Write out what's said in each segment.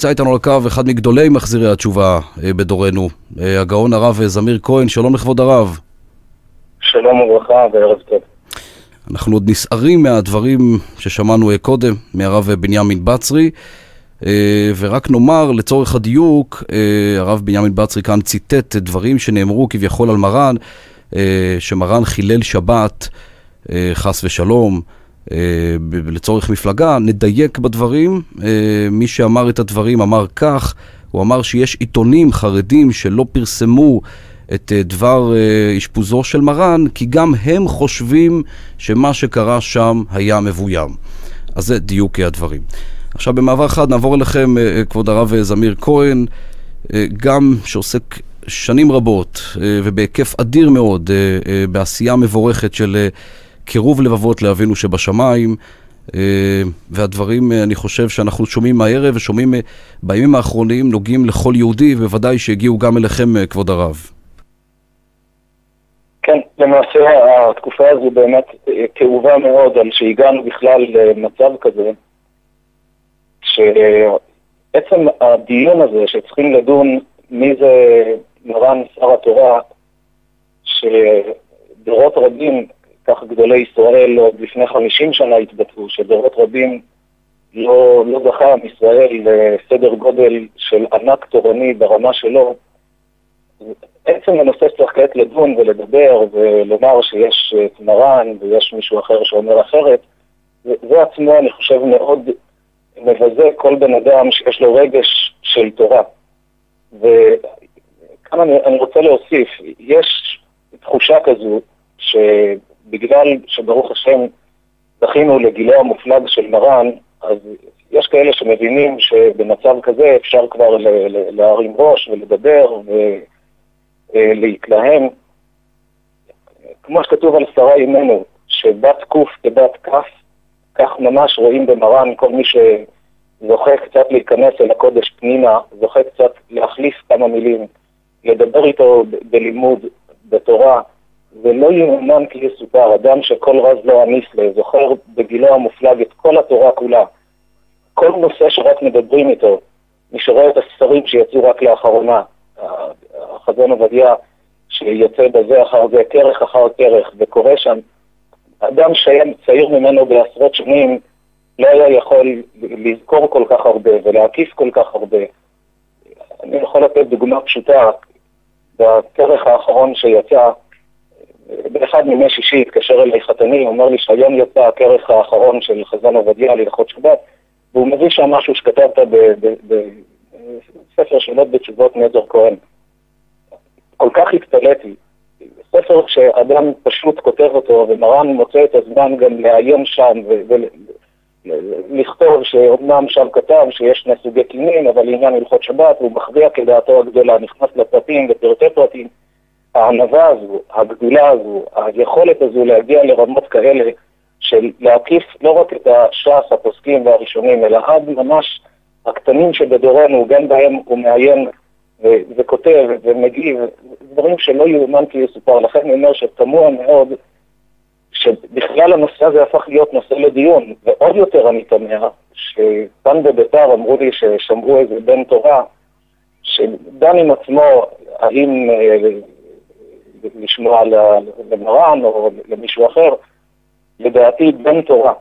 נמצא איתנו על הקו אחד מגדולי מחזירי התשובה בדורנו, הגאון הרב זמיר כהן. שלום לכבוד הרב. שלום וברכה וערב טוב. אנחנו עוד נסערים מהדברים ששמענו קודם מהרב בנימין בצרי, ורק נאמר לצורך הדיוק, הרב בנימין בצרי כאן ציטט דברים שנאמרו כביכול על מרן, שמרן חילל שבת חס ושלום לצורך מפלגה. נדייק בדברים. מי שאמר את הדברים אמר כך, הוא אמר שיש עיתונים חרדים שלא פרסמו את דבר אשפוזו של מרן, כי גם הם חושבים שמה שקרה שם היה מבוים. אז זה דיוק הדברים. עכשיו במעבר אחד נעבור אליכם, כבוד הרב זמיר כהן, גם שעוסק שנים רבות ובהיקף אדיר מאוד בעשייה מבורכת של קירוב לבבות לאבינו שבשמיים, והדברים אני חושב שאנחנו שומעים מהערב ושומעים בימים האחרונים נוגעים לכל יהודי, ובוודאי שהגיעו גם אליכם כבוד הרב. כן, למעשה התקופה הזו באמת כאובה מאוד על שהגענו בכלל למצב כזה, שעצם הדיון הזה שצריכים לדון מי זה מרן שר התורה, שדורות רבים, כך גדולי ישראל עוד לפני 50 שנה התבטאו, שדורות רבים לא זכה עם ישראל לסדר גודל של ענק תורני ברמה שלו. עצם הנושא צריך כעת לדון ולדבר ולומר שיש את מרן ויש מישהו אחר שאומר אחרת, זה עצמו אני חושב מאוד מבזה כל בן אדם שיש לו רגש של תורה. וכאן אני רוצה להוסיף, יש תחושה כזו שבגלל שברוך השם זכינו לגילו המופלג של מרן, אז יש כאלה שמבינים שבמצב כזה אפשר כבר להרים ראש ולדבר ולהתלהם. כמו שכתוב על שרה אימנו, שבת קוף כבת כף, כך ממש רואים במרן כל מי שזוכה קצת להיכנס אל הקודש פנימה, זוכה קצת להחליף כמה מילים, לדבר איתו בלימוד, בתורה, ולא יאומן כי יסופר, אדם שכל רז לא עמיס לה, זוכר בגילו המופלג את כל התורה כולה, כל נושא שרק מדברים איתו, מי שרואה את הספרים שיצאו רק לאחרונה, החזון עובדיה שיוצא בזה אחר זה, כרך אחר כרך, וקורא שם, אדם שהיה צעיר ממנו בעשרות שנים, לא היה יכול לזכור כל כך הרבה ולהקיף כל כך הרבה. אני יכול לתת דוגמה פשוטה, בכרך האחרון שיצא, באחד מימי שישי התקשר אליי חתני, אומר לי שהיום יצא הכרך האחרון של חזון עובדיה להלכות שבת, והוא מביא שם משהו שכתבת בספר שאלות בתשובות נזר כהן. כל כך התפלאתי. ספר שאדם פשוט כותב אותו, ומרן מוצא את הזמן גם לעיין שם ולכתוב שאומנם שם כתב שיש שני סוגי קינים, אבל לעניין הלכות שבת הוא מכריע כדעתו הגדולה, נכנס לפרטים ופרטי פרטים. הענווה הזו, הגדולה הזו, היכולת הזו להגיע לרמות כאלה של להקיף לא רק את הש"ס, הפוסקים והראשונים, אלא עד ממש הקטנים שבדורנו, גם בהם הוא מעיין וכותב ומגיב, דברים שלא יאומן כי יסופר. לכן אני אומר שתמוה מאוד שבכלל הנושא הזה הפך להיות נושא לדיון, ועוד יותר אני תמה שכאן בביתר אמרו לי ששמעו איזה בן תורה שדן עם עצמו האם לשמוע למרן או למישהו אחר. לדעתי בן תורה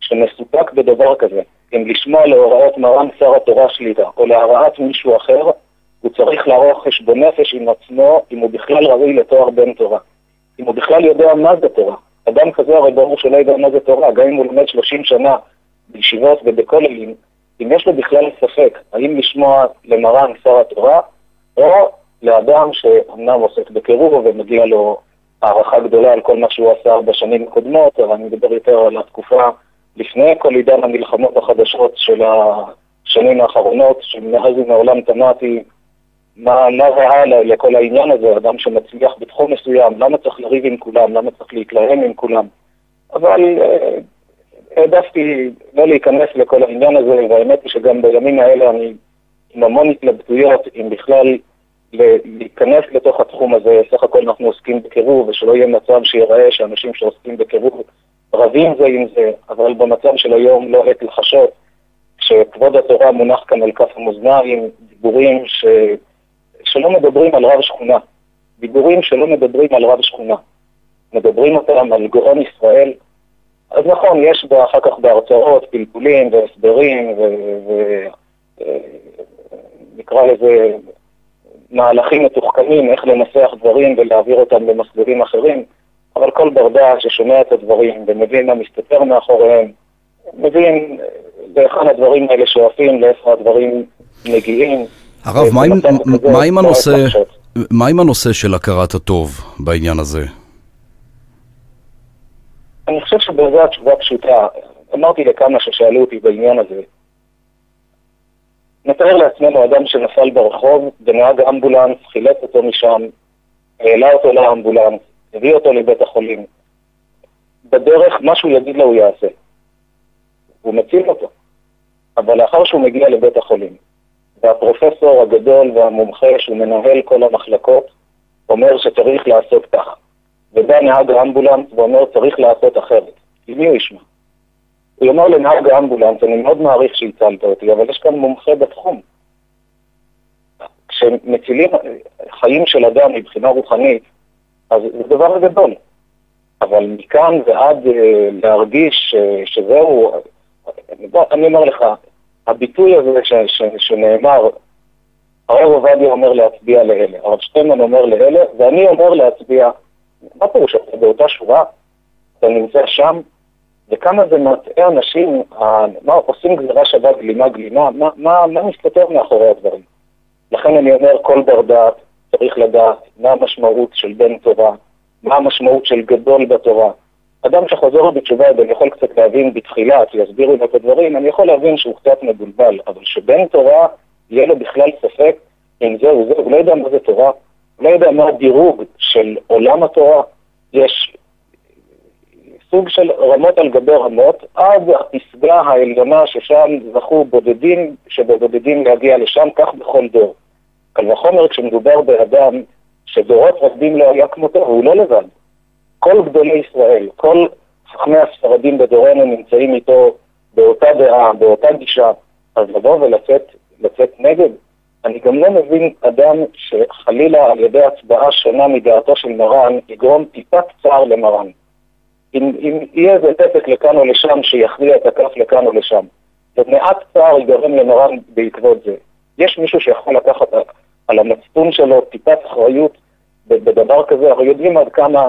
שמסופק בדבר כזה, אם לשמוע להוראות מרן שר התורה שליטה או להוראת מישהו אחר, הוא צריך לערוך חשבון נפש עם עצמו אם הוא בכלל ראוי לתואר בן תורה, אם הוא בכלל יודע מה זה תורה. אדם כזה הרי ברור שלא יודע מה זה תורה, גם אם הוא לומד 30 שנה בישיבות ובכוללים, אם יש לו בכלל ספק האם לשמוע למרן שר התורה או לאדם שאומנם עוסק בקירוב ומגיע לו הערכה גדולה על כל מה שהוא עשה בשנים הקודמות, אבל אני מדבר יותר על התקופה לפני כל עידן המלחמות החדשות של השנים האחרונות, שמאז ומעולם תמהתי מה ראה לכל העניין הזה, אדם שמצליח בתחום מסוים, למה צריך לריב עם כולם, למה צריך להתלהם עם כולם. אבל העדפתי לא להיכנס לכל העניין הזה, והאמת היא שגם בימים האלה אני עם המון התלבטויות, אם בכלל להיכנס לתוך התחום הזה. סך הכל אנחנו עוסקים בקירוב, ושלא יהיה מצב שיראה שאנשים שעוסקים בקירוב רבים זה עם זה, אבל במצב של היום לא עת לחשות, שכבוד התורה מונח כאן על כף המאזניים, דיבורים שלא מדברים על רב שכונה, דיבורים שלא מדברים על רב שכונה, מדברים אותם על גאון ישראל. אז נכון, יש אחר כך בהרצאות פלפולים והסברים נקרא לזה מהלכים מתוחכמים, איך לנסח דברים ולהעביר אותם למסלולים אחרים, אבל כל בר דעת ששומע את הדברים ומבין מה מסתתר מאחוריהם, מבין לאחד הדברים האלה שואפים, לאיפה הדברים מגיעים. הרב, מה עם הנושא של הכרת הטוב בעניין הזה? אני חושב שבזה התשובה פשוטה. אמרתי לכמה ששאלו אותי בעניין הזה. נתאר לעצמנו אדם שנפל ברחוב, ונהג אמבולנס, חילץ אותו משם, העלה אותו לאמבולנס, הביא אותו לבית החולים. בדרך, מה שהוא יגיד לו הוא יעשה. הוא מציל אותו. אבל לאחר שהוא מגיע לבית החולים, והפרופסור הגדול והמומחה שהוא מנהל כל המחלקות, אומר שצריך לעשות כך. ובא נהג האמבולנס ואומר צריך לעשות אחרת. למי הוא ישמע? הוא אומר לנהג האמבולנס, אני מאוד מעריך שהצלת אותי, אבל יש כאן מומחה בתחום. כשמצילים חיים של אדם מבחינה רוחנית, אז זה דבר גדול. אבל מכאן ועד להרגיש שזהו, אני אומר לך, הביטוי הזה שנאמר, הרב עובדיה אומר להצביע לאלה, הרב שטיינמן אומר לאלה, ואני אומר להצביע, מה פירוש? אתה באותה שורה, אתה נמצא שם, וכמה זה מטעה אנשים, מה עושים גזירה שווה גלימה, מה מסתתר מאחורי הדברים? לכן אני אומר, כל בר דעת צריך לדעת מה המשמעות של בן תורה, מה המשמעות של גדול בתורה. אדם שחוזר בתשובה, אני יכול קצת להבין בתחילה, כי יסבירו לו את הדברים, אני יכול להבין שהוא קצת מבולבל, אבל שבן תורה יהיה לו בכלל ספק אם זהו, הוא לא יודע מה זה תורה, הוא לא יודע מה הדירוג של עולם התורה, יש סוג של רמות על גבי רמות, עד הפסגה העליונה ששם זכו בודדים שבודדים להגיע לשם, כך בכל דור. קל וחומר כשמדובר באדם שדורות רבים לא היה כמותו, הוא לא לבד. כל גדולי ישראל, כל חכמי הספרדים בדורנו נמצאים איתו באותה דעה, באותה גישה, אז לבוא ולצאת נגד. אני גם לא מבין אדם שחלילה על ידי הצבעה שונה מדעתו של מרן, יגרום טיפת צער למרן. אם יהיה איזה פתק לכאן או לשם שיכריע את הכף לכאן או לשם, ומעט צער יגרם למרן בעקבות זה. יש מישהו שיכול לקחת על המצפון שלו טיפת אחריות בדבר כזה, הרי יודעים עד כמה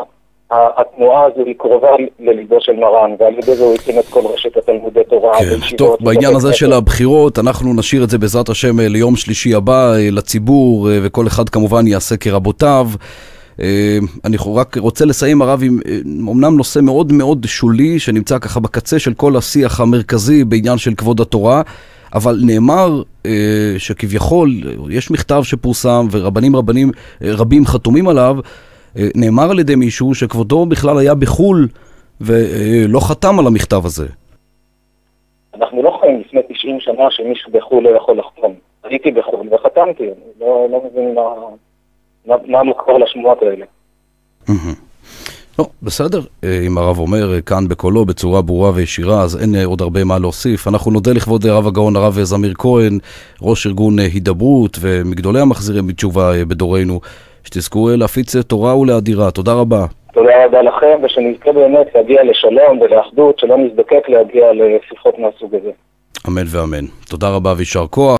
התנועה הזו היא קרובה לליבו של מרן, ועל ידי זה הוא הקים את כל רשת התלמודי תורה. כן, טוב, בעניין הזה של הבחירות, אנחנו נשאיר את זה בעזרת השם ליום שלישי הבא לציבור, וכל אחד כמובן יעשה כרבותיו. אני רק רוצה לסיים הרב עם אמנם נושא מאוד מאוד שולי, שנמצא ככה בקצה של כל השיח המרכזי בעניין של כבוד התורה, אבל נאמר שכביכול, יש מכתב שפורסם ורבנים רבים חתומים עליו, נאמר על ידי מישהו שכבודו בכלל היה בחול ולא חתם על המכתב הזה. אנחנו לא חיים לפני 90 שנה שמישהו בחול לא יכול לחתום. הייתי בחול וחתמתי, לא מבין מה המקור לשמועות האלה. לא, בסדר. אם הרב אומר כאן בקולו בצורה ברורה וישירה, אז אין עוד הרבה מה להוסיף. אנחנו נודה לכבוד הרב הגאון הרב זמיר כהן, ראש ארגון הידברות ומגדולי המחזירים בתשובה בדורנו, שתזכו להפיץ תורה ולאדירה. תודה רבה. תודה רבה לכם, ושנזכה באמת להגיע לשלום ולאחדות, שלא נזדקק להגיע לשיחות מהסוג הזה. אמן ואמן. תודה רבה וישר כוח.